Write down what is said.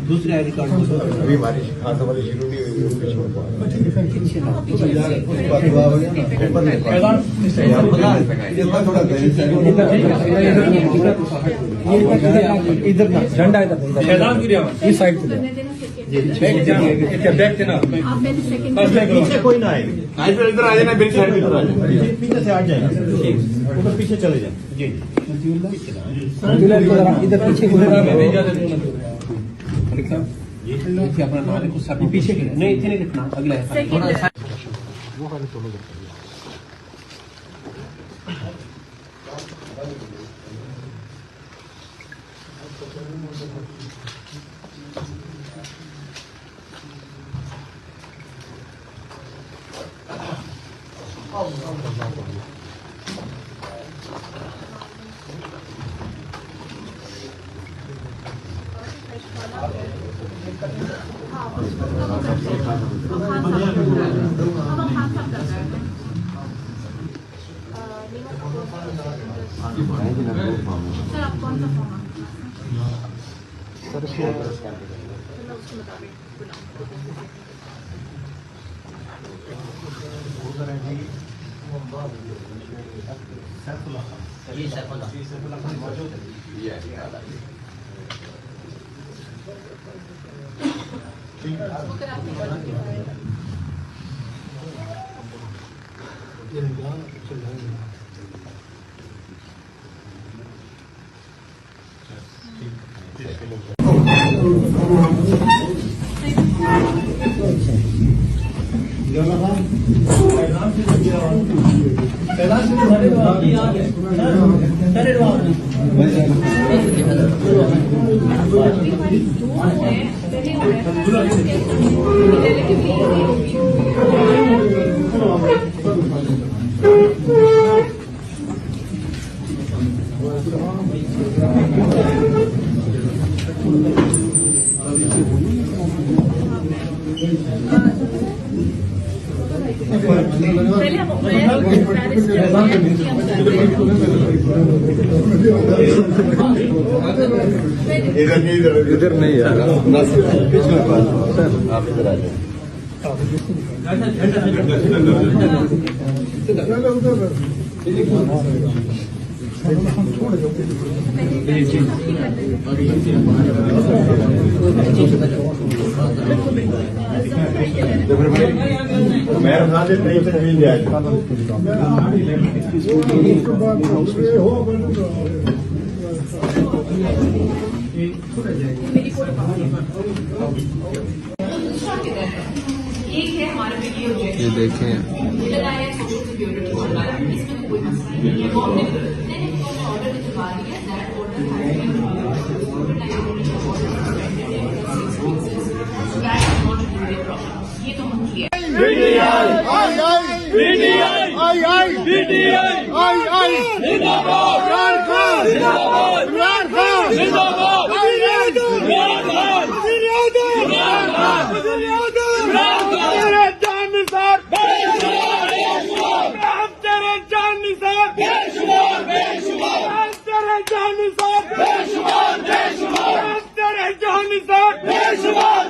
दूसरे ID card अभी बारिश खासा बारिश शुरू नहीं हुई इधर झंडा इस साइड से पीछे कोई ना आए इधर आ जाना मेरी साइड पीछे से आ जाएगा उधर पीछे चले जाए जी इधर पीछे अपना नाम कुछ पीछे नहीं इतने नहीं लिखना अगला थोड़ा वो वाले सोलो सर आप कौन सा फॉर्म इधर नहीं यार आप इधर आ जाए मैं रमजान नहीं से मिल जाएगा एक है हमारा वीडियो ये देखें ऑर्डर दिखवा दिया दैट ऑर्डर ये तो हम क्लियर बेशुमार